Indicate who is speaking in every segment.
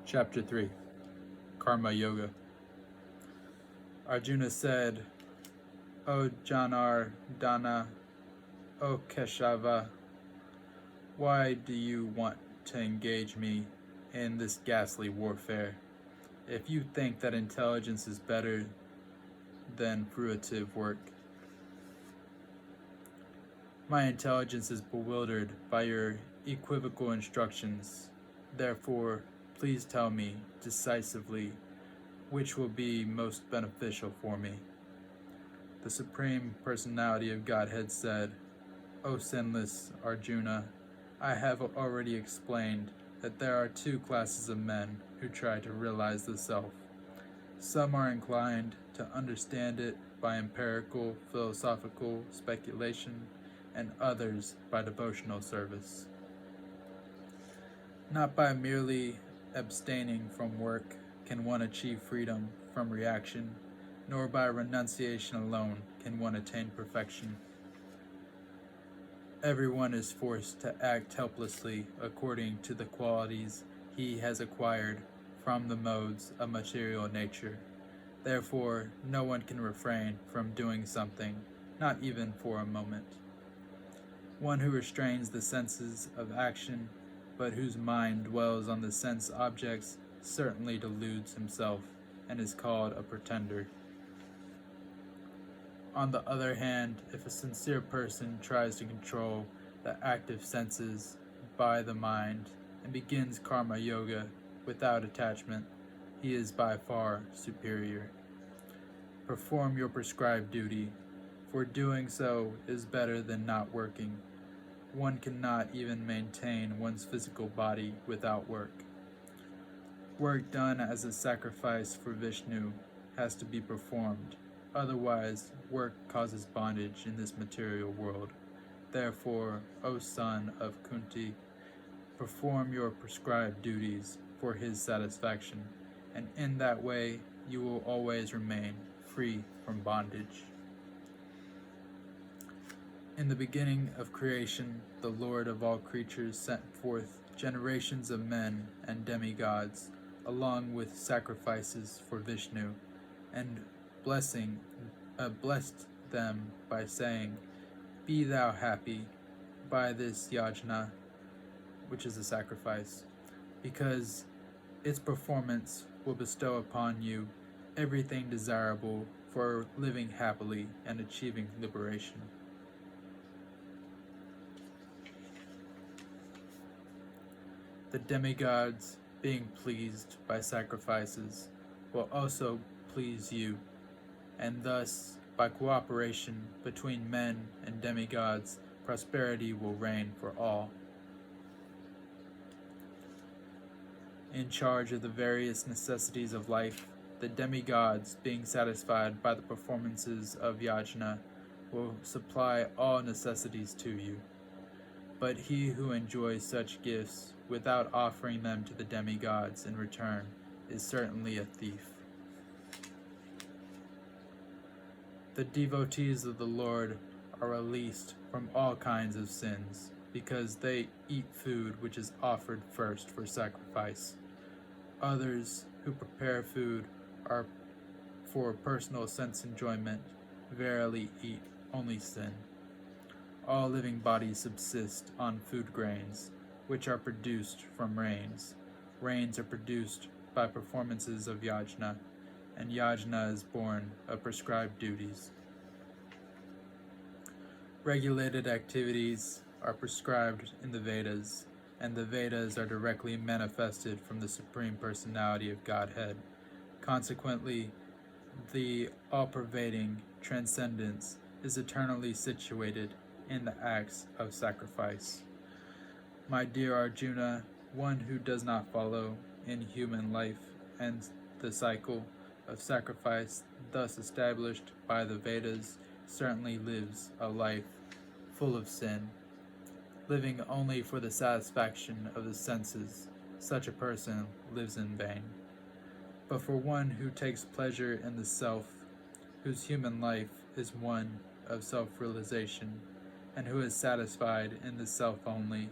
Speaker 1: Chapter 3 Karma Yoga. Arjuna said, O Janardana, O Keshava, why do you want to engage me in this ghastly warfare? If you think that intelligence is better than fruitive work, my intelligence is bewildered by your equivocal instructions. Therefore, please tell me decisively which will be most beneficial for me. The Supreme Personality of Godhead said, O sinless Arjuna, I have already explained that there are two classes of men who try to realize the self. Some are inclined to understand it by empirical, philosophical speculation, and others by devotional service. Not by merely abstaining from work can one achieve freedom from reaction, nor by renunciation alone can one attain perfection. Everyone is forced to act helplessly according to the qualities he has acquired from the modes of material nature. Therefore, no one can refrain from doing something, not even for a moment. One who restrains the senses of action, but whose mind dwells on the sense objects, certainly deludes himself and is called a pretender. On the other hand, if a sincere person tries to control the active senses by the mind and begins karma yoga without attachment, he is by far superior. Perform your prescribed duty, for doing so is better than not working. One cannot even maintain one's physical body without work. Work done as a sacrifice for Vishnu has to be performed. Otherwise, work causes bondage in this material world. Therefore, O son of Kunti, perform your prescribed duties for his satisfaction, and in that way you will always remain free from bondage. In the beginning of creation, the Lord of all creatures sent forth generations of men and demigods, along with sacrifices for Vishnu, and blessed them by saying, Be thou happy by this yajna, which is a sacrifice, because its performance will bestow upon you everything desirable for living happily and achieving liberation. The demigods, being pleased by sacrifices, will also please you, and thus, by cooperation between men and demigods, prosperity will reign for all. In charge of the various necessities of life, the demigods, being satisfied by the performances of yajna, will supply all necessities to you. But he who enjoys such gifts without offering them to the demigods in return is certainly a thief. The devotees of the Lord are released from all kinds of sins, because they eat food which is offered first for sacrifice. Others who prepare food are for personal sense enjoyment, verily eat only sin. All living bodies subsist on food grains, which are produced from rains. Rains are produced by performances of yajna, and yajna is born of prescribed duties. Regulated activities are prescribed in the Vedas, and the Vedas are directly manifested from the Supreme Personality of Godhead. Consequently, the all-pervading transcendence is eternally situated in the acts of sacrifice. My dear Arjuna, one who does not follow in human life and the cycle of sacrifice thus established by the Vedas certainly lives a life full of sin. Living only for the satisfaction of the senses, such a person lives in vain. But for one who takes pleasure in the self, whose human life is one of self-realization, and who is satisfied in the self only,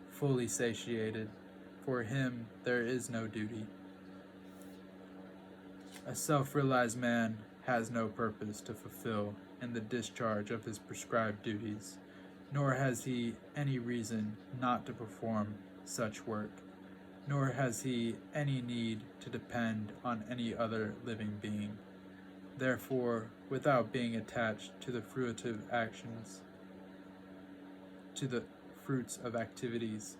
Speaker 1: fully satiated, for him there is no duty, A self-realized man has no purpose to fulfill in the discharge of his prescribed duties, nor has he any reason not to perform such work, nor has he any need to depend on any other living being. Therefore, without being attached to the fruitive actions, to the fruits of activities,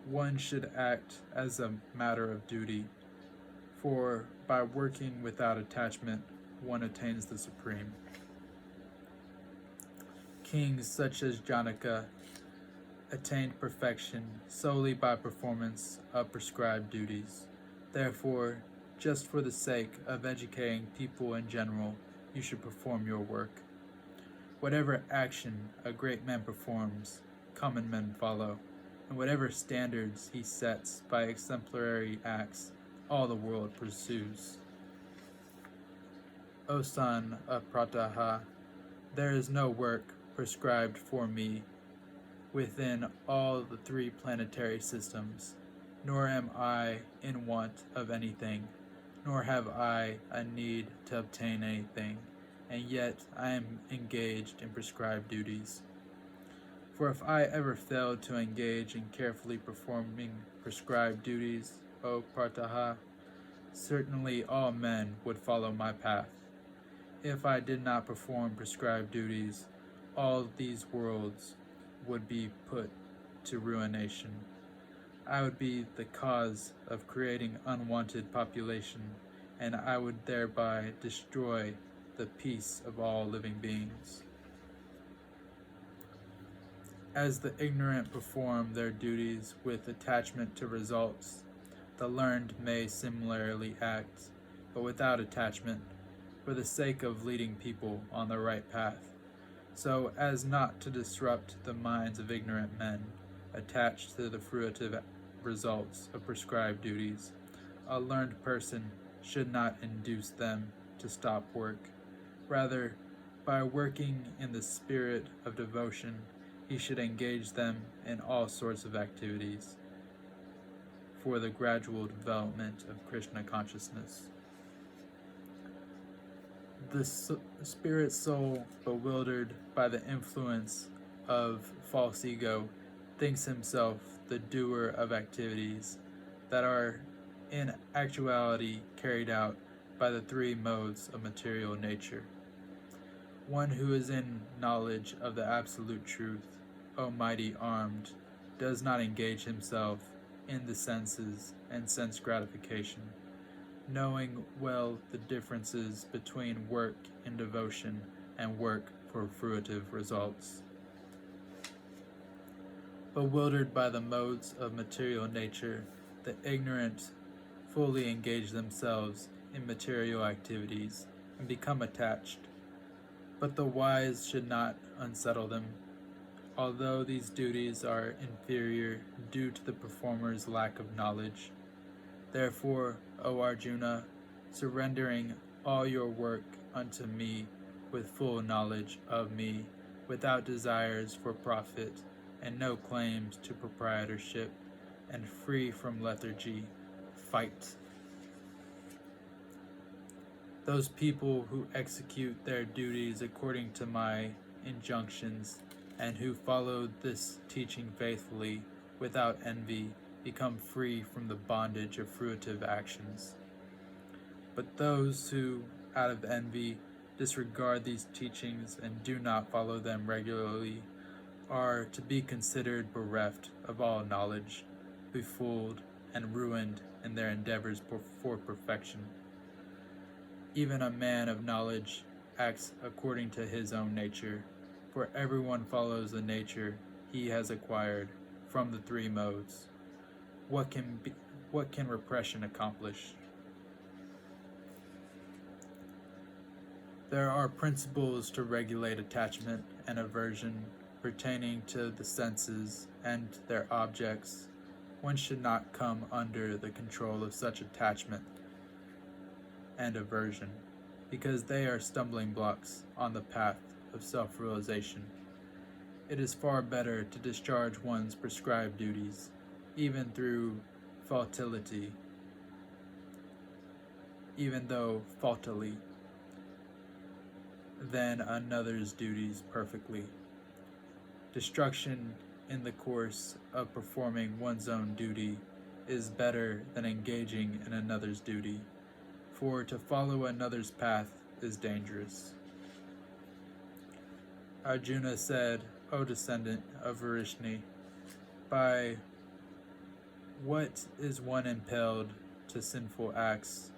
Speaker 1: one should act as a matter of duty, for by working without attachment, one attains the supreme. Kings such as Janaka attained perfection solely by performance of prescribed duties. Therefore, just for the sake of educating people in general, you should perform your work. Whatever action a great man performs, common men follow, and whatever standards he sets by exemplary acts, all the world pursues. O son of Prataha, there is no work prescribed for me within all the 3 planetary systems, nor am I in want of anything, nor have I a need to obtain anything, and yet I am engaged in prescribed duties. For if I ever failed to engage in carefully performing prescribed duties, O Prataha, certainly all men would follow my path. If I did not perform prescribed duties, all these worlds would be put to ruination. I would be the cause of creating unwanted population, and I would thereby destroy the peace of all living beings. As the ignorant perform their duties with attachment to results, the learned may similarly act, but without attachment, for the sake of leading people on the right path, so as not to disrupt the minds of ignorant men attached to the fruitive results of prescribed duties. A learned person should not induce them to stop work. Rather, by working in the spirit of devotion, he should engage them in all sorts of activities for the gradual development of Krishna consciousness. The spirit soul, bewildered by the influence of false ego, thinks himself the doer of activities that are in actuality carried out by the 3 modes of material nature. One who is in knowledge of the absolute truth, almighty armed, does not engage himself in the senses and sense gratification, knowing well the differences between work in devotion and work for fruitive results. Bewildered by the modes of material nature, the ignorant fully engage themselves in material activities and become attached, but the wise should not unsettle them, although these duties are inferior due to the performer's lack of knowledge. Therefore, O Arjuna, surrendering all your work unto me with full knowledge of me, without desires for profit and no claims to proprietorship, and free from lethargy, fight. Those people who execute their duties according to my injunctions and who follow this teaching faithfully without envy become free from the bondage of fruitive actions. But those who, out of envy, disregard these teachings and do not follow them regularly are to be considered bereft of all knowledge, befooled, and ruined in their endeavors for perfection. Even a man of knowledge acts according to his own nature, for everyone follows the nature he has acquired from the 3 modes. What can repression accomplish? There are principles to regulate attachment and aversion pertaining to the senses and their objects. One should not come under the control of such attachment and aversion, because they are stumbling blocks on the path of self-realization. It is far better to discharge one's prescribed duties, even through futility, even though faultily, than another's duties perfectly. Destruction in the course of performing one's own duty is better than engaging in another's duty, for to follow another's path is dangerous. Arjuna said, O descendant of Varishni, by what is one impelled to sinful acts,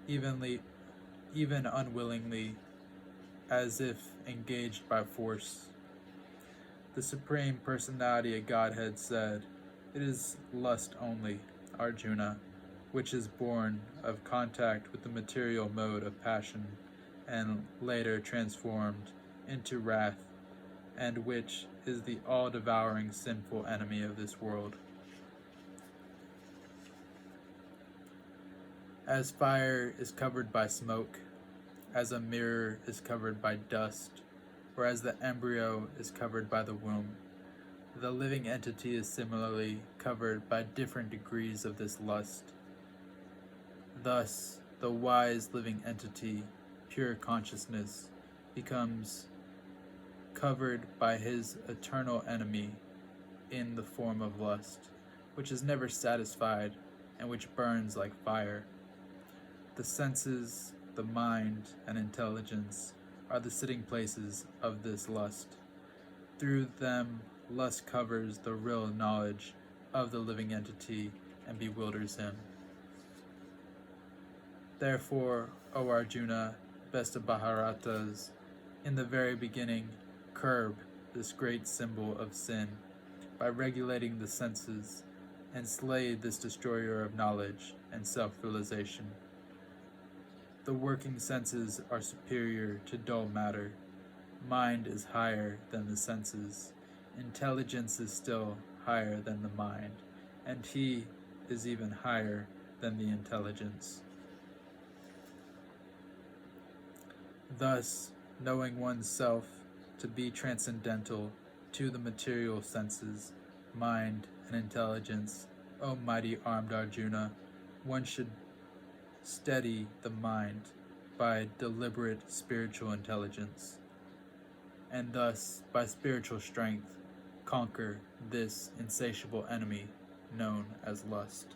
Speaker 1: even unwillingly, as if engaged by force? The Supreme Personality of Godhead said, it is lust only, Arjuna, which is born of contact with the material mode of passion, and later transformed into wrath, and which is the all-devouring sinful enemy of this world. As fire is covered by smoke, as a mirror is covered by dust, or as the embryo is covered by the womb, the living entity is similarly covered by different degrees of this lust. Thus, the wise living entity, pure consciousness, becomes covered by his eternal enemy in the form of lust, which is never satisfied and which burns like fire. The senses, the mind, and intelligence are the sitting places of this lust. Through them, lust covers the real knowledge of the living entity and bewilders him. Therefore, O Arjuna, best of Bharatas, in the very beginning, curb this great symbol of sin by regulating the senses, and slay this destroyer of knowledge and self-realization. The working senses are superior to dull matter. Mind is higher than the senses. Intelligence is still higher than the mind, and he is even higher than the intelligence. Thus, knowing oneself to be transcendental to the material senses, mind, and intelligence, O mighty armed Arjuna, one should steady the mind by deliberate spiritual intelligence, and thus, by spiritual strength, conquer this insatiable enemy known as lust.